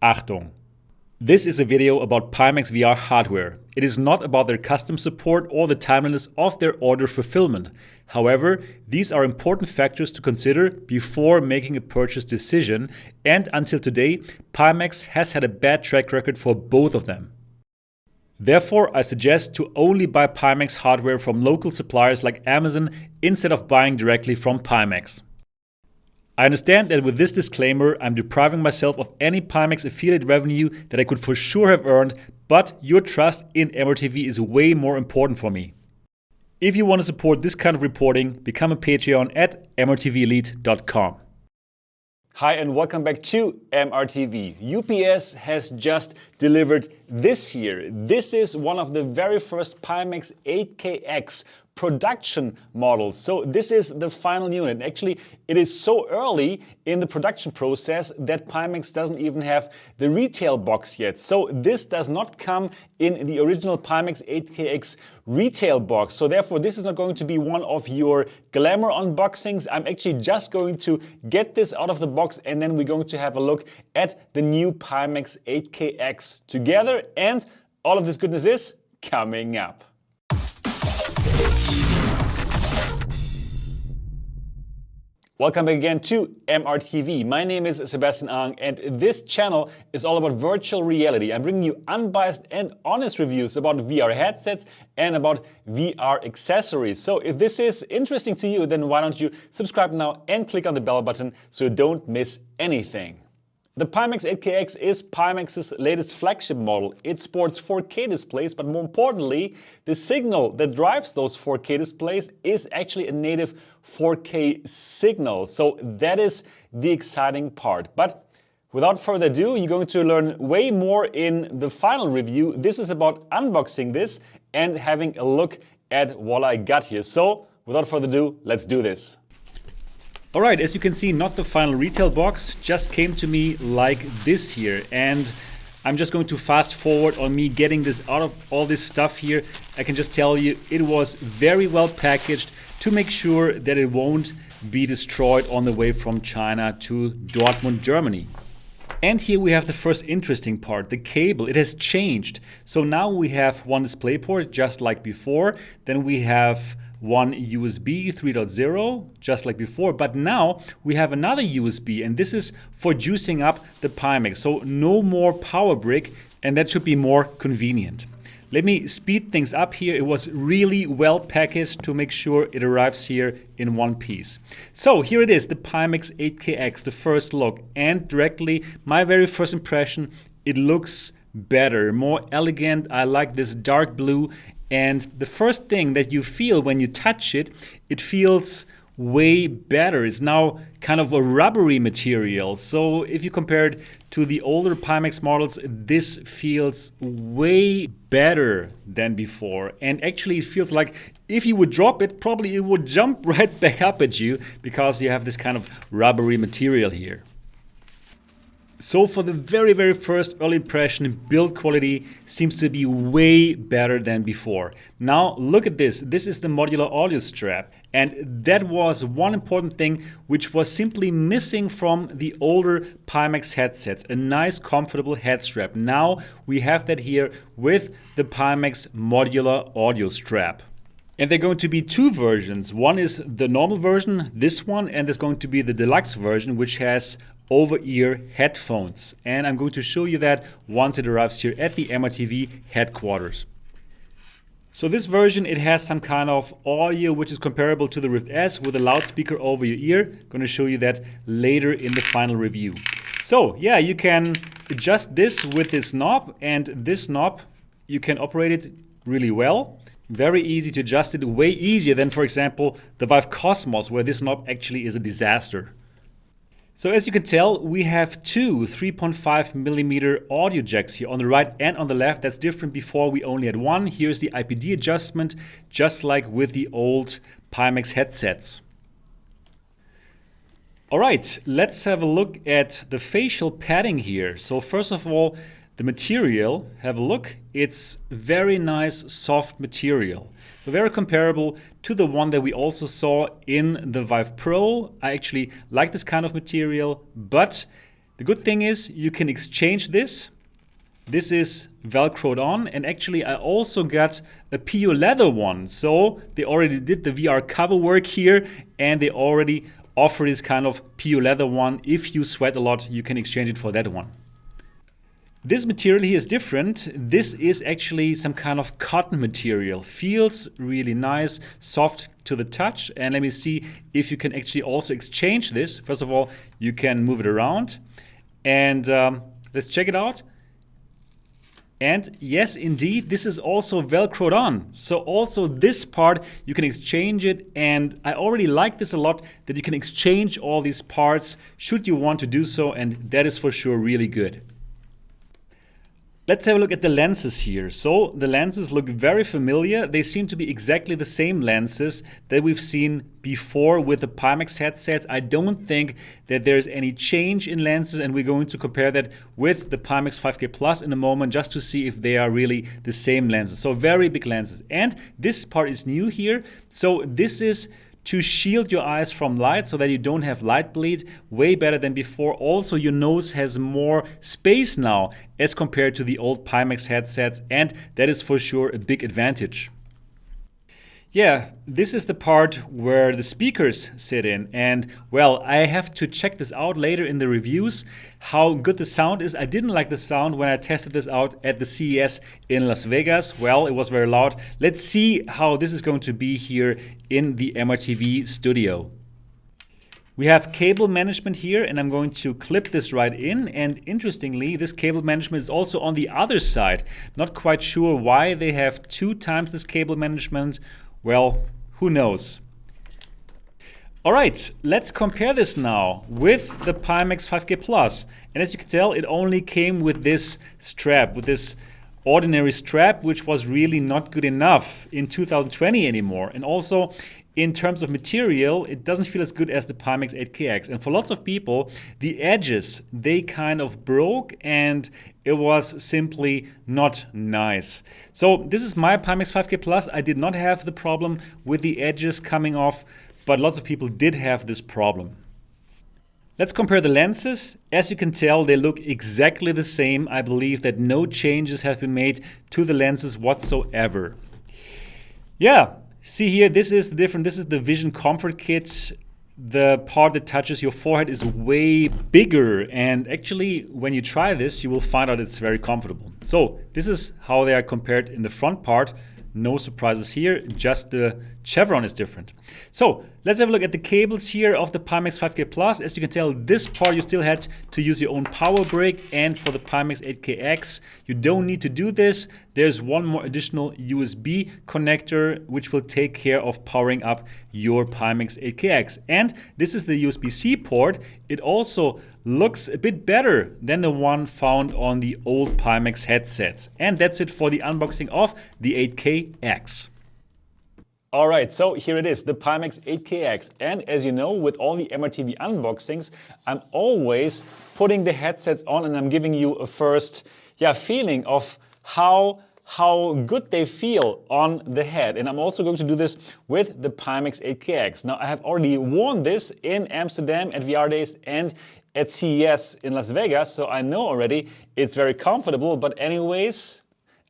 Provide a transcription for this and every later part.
Achtung! This is a video about Pimax VR hardware. It is not about their custom support or the timeliness of their order fulfillment. However, these are important factors to consider before making a purchase decision, and until today, Pimax has had a bad track record for both of them. Therefore, I suggest to only buy Pimax hardware from local suppliers like Amazon instead of buying directly from Pimax. I understand that with this disclaimer, I'm depriving myself of any Pimax affiliate revenue that I could for sure have earned, but your trust in MRTV is way more important for me. If you want to support this kind of reporting, become a Patreon at mrtvelite.com. Hi and welcome back to MRTV. UPS has just delivered this here. This is one of the very first Pimax 8KX production models. So this is the final unit. Actually, it is so early in the production process that Pimax doesn't even have the retail box yet. So this does not come in the original Pimax 8KX retail box. So therefore, this is not going to be one of your glamour unboxings. I'm actually just going to get this out of the box and then we're going to have a look at the new Pimax 8KX together. And all of this goodness is coming up. Welcome back again to MRTV. My name is Sebastian Ang and this channel is all about virtual reality. I'm bringing you unbiased and honest reviews about VR headsets and about VR accessories. So if this is interesting to you, then why don't you subscribe now and click on the bell button so you don't miss anything. The Pimax 8KX is Pimax's latest flagship model. It sports 4K displays, but more importantly, the signal that drives those 4K displays is actually a native 4K signal. So that is the exciting part. But without further ado, you're going to learn way more in the final review. This is about unboxing this and having a look at what I got here. So without further ado, let's do this. Alright, as you can see, not the final retail box, just came to me like this here. And I'm just going to fast forward on me getting this out of all this stuff here. I can just tell you it was very well packaged to make sure that it won't be destroyed on the way from China to Dortmund, Germany. And here we have the first interesting part, the cable. It has changed. So now we have one display port just like before. Then we have one USB 3.0 just like before, but now we have another USB and this is for juicing up the Pimax. So no more power brick and that should be more convenient. Let me speed things up here. It was really well packaged to make sure it arrives here in one piece. So here it is, the Pimax 8KX, the first look, and directly my very first impression, it looks better, more elegant. I like this dark blue. And the first thing that you feel when you touch it, it feels way better. It's now kind of a rubbery material. So if you compare it to the older Pimax models, this feels way better than before. And actually it feels like if you would drop it, probably it would jump right back up at you because you have this kind of rubbery material here. So for the very first early impression, build quality seems to be way better than before. Now look at this. This is the modular audio strap. And that was one important thing which was simply missing from the older Pimax headsets. A nice comfortable head strap. Now we have that here with the Pimax modular audio strap. And there are going to be two versions. One is the normal version, this one, and there's going to be the deluxe version which has over-ear headphones. And I'm going to show you that once it arrives here at the MRTV headquarters. So this version, it has some kind of audio which is comparable to the Rift S with a loudspeaker over your ear. Going to show you that later in the final review. So yeah, you can adjust this with this knob, and this knob, you can operate it really well. Very easy to adjust it, way easier than, for example, the Vive Cosmos, where this knob actually is a disaster. So as you can tell, we have two 3.5mm audio jacks here on the right and on the left. That's different. Before we only had one. Here's the IPD adjustment, just like with the old Pimax headsets. All right, let's have a look at the facial padding here. So first of all, the material, have a look. It's very nice, soft material. So very comparable to the one that we also saw in the Vive Pro. I actually like this kind of material, but The good thing is you can exchange this. This is velcroed on, and actually I also got a PU leather one. So they already did the VR cover work here, and they already offer this kind of PU leather one. If you sweat a lot, you can exchange it for that one. This material here is different. This is actually some kind of cotton material. Feels really nice, soft to the touch. And let me see if you can actually also exchange this. First of all, you can move it around, and let's check it out. And yes, indeed, this is also velcroed on. So also this part, you can exchange it. And I already like this a lot, that you can exchange all these parts should you want to do so. And that is for sure really good. Let's have a look at the lenses here. So the lenses look very familiar. They seem to be exactly the same lenses that we've seen before with the Pimax headsets. I don't think that there's any change in lenses, and we're going to compare that with the Pimax 5K Plus in a moment just to see if they are really the same lenses. So very big lenses. And this part is new here. So this is to shield your eyes from light so that you don't have light bleed. Way better than before. Also, your nose has more space now as compared to the old Pimax headsets, and that is for sure a big advantage. Yeah, this is the part where the speakers sit in, and well, I have to check this out later in the reviews, how good the sound is. I didn't like the sound when I tested this out at the CES in Las Vegas. Well, it was very loud. Let's see how this is going to be here in the MRTV studio. We have cable management here, and I'm going to clip this right in. And interestingly, this cable management is also on the other side. Not quite sure why they have 2 times this cable management. Well, who knows? All right, let's compare this now with the Pimax 5K Plus. And as you can tell, it only came with this strap, with this ordinary strap, which was really not good enough in 2020 anymore. And also, in terms of material, it doesn't feel as good as the Pimax 8KX. And for lots of people, the edges, they kind of broke, and it was simply not nice. So this is my Pimax 5K Plus. I did not have the problem with the edges coming off, but lots of people did have this problem. Let's compare the lenses. As you can tell, they look exactly the same. I believe that no changes have been made to the lenses whatsoever. Yeah. See here, this is different. This is the Vision Comfort Kit. The part that touches your forehead is way bigger. And actually, when you try this, you will find out it's very comfortable. So this is how they are compared in the front part. No surprises here, just the chevron is different. So let's have a look at the cables here of the Pimax 5K Plus. As you can tell, this part you still had to use your own power brick, and for the Pimax 8KX, you don't need to do this. There's one more additional USB connector, which will take care of powering up your Pimax 8KX. And this is the USB-C port. It also looks a bit better than the one found on the old Pimax headsets. And that's it for the unboxing of the 8KX. All right, so here it is, the Pimax 8KX. And as you know, with all the MRTV unboxings, I'm always putting the headsets on and I'm giving you a first feeling of how good they feel on the head. And I'm also going to do this with the Pimax 8KX. Now, I have already worn this in Amsterdam at VR Days and at CES in Las Vegas, so I know already it's very comfortable. But anyways,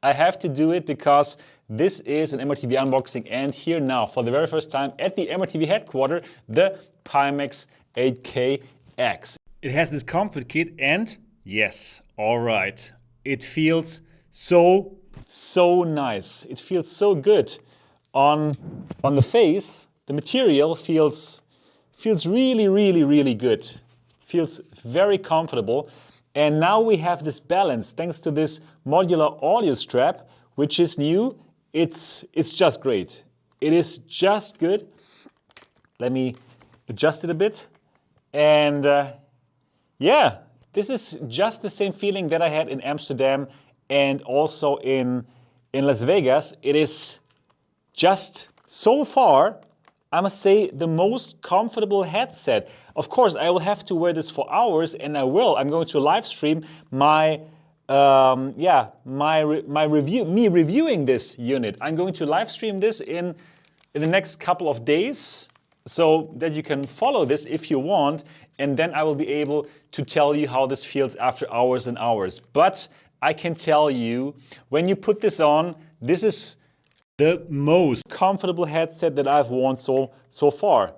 I have to do it because this is an MRTV unboxing, and here now, for the very first time at the MRTV headquarters, the Pimax 8KX. It has this comfort kit, and yes, all right, it feels so nice. It feels so good on the face. The material feels really good. Feels very comfortable. And now we have this balance thanks to this modular audio strap, which is new. It's just great. It is just good. Let me adjust it a bit. And yeah, this is just the same feeling that I had in Amsterdam and also in Las Vegas. It is just so far, I must say, the most comfortable headset. Of course, I will have to wear this for hours, and I will. I'm going to live stream my reviewing this unit. I'm going to live stream this in the next couple of days, so that you can follow this if you want. and then I will be able to tell you how this feels after hours and hours. But I can tell you, when you put this on, this is the most comfortable headset that I've worn so far.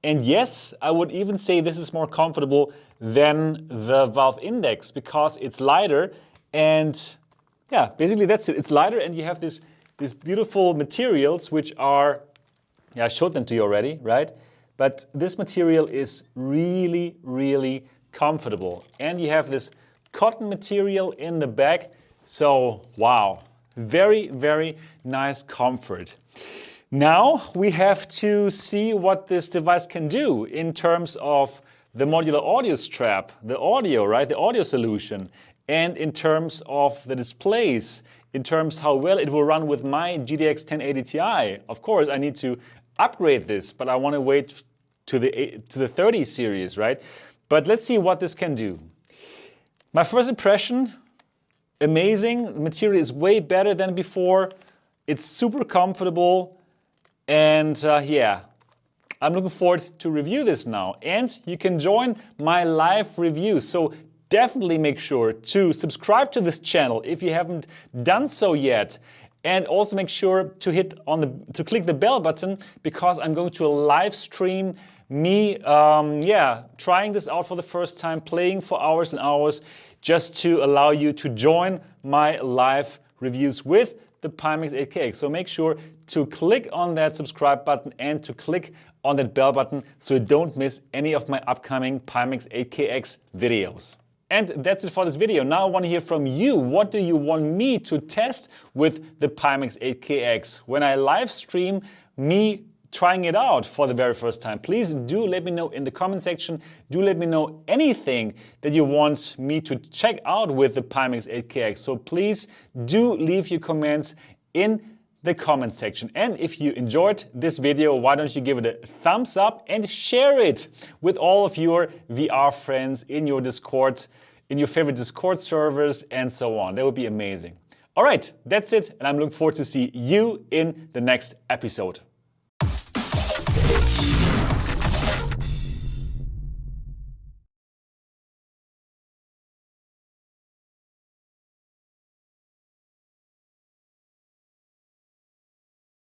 And yes, I would even say this is more comfortable than the Valve Index because it's lighter, and yeah, basically that's it. It's lighter, and you have these beautiful materials which are, yeah, I showed them to you already, right? But this material is really, really comfortable. And you have this cotton material in the back. So, wow, very, very nice comfort. Now we have to see what this device can do in terms of the modular audio strap, the audio, right? The audio solution, and in terms of the displays, in terms how well it will run with my GTX 1080 Ti. Of course, I need to upgrade this, but I want to wait to the 30 series, right? But let's see what this can do. My first impression, amazing. The material is way better than before. It's super comfortable. And yeah, I'm looking forward to review this now. And you can join my live review. So definitely make sure to subscribe to this channel if you haven't done so yet. And also make sure to click the bell button, because I'm going to live stream me trying this out for the first time, playing for hours and hours, just to allow you to join my live reviews with the Pimax 8KX. So make sure to click on that subscribe button and to click on that bell button so you don't miss any of my upcoming Pimax 8KX videos. And that's it for this video. Now I want to hear from you. What do you want me to test with the Pimax 8KX when I live stream me trying it out for the very first time? Please do let me know in the comment section. Do let me know anything that you want me to check out with the Pimax 8KX. So please do leave your comments in the comment section. And if you enjoyed this video, why don't you give it a thumbs up and share it with all of your VR friends in your Discord, in your favorite Discord servers, and so on. That would be amazing. All right, that's it, and I'm looking forward to see you in the next episode.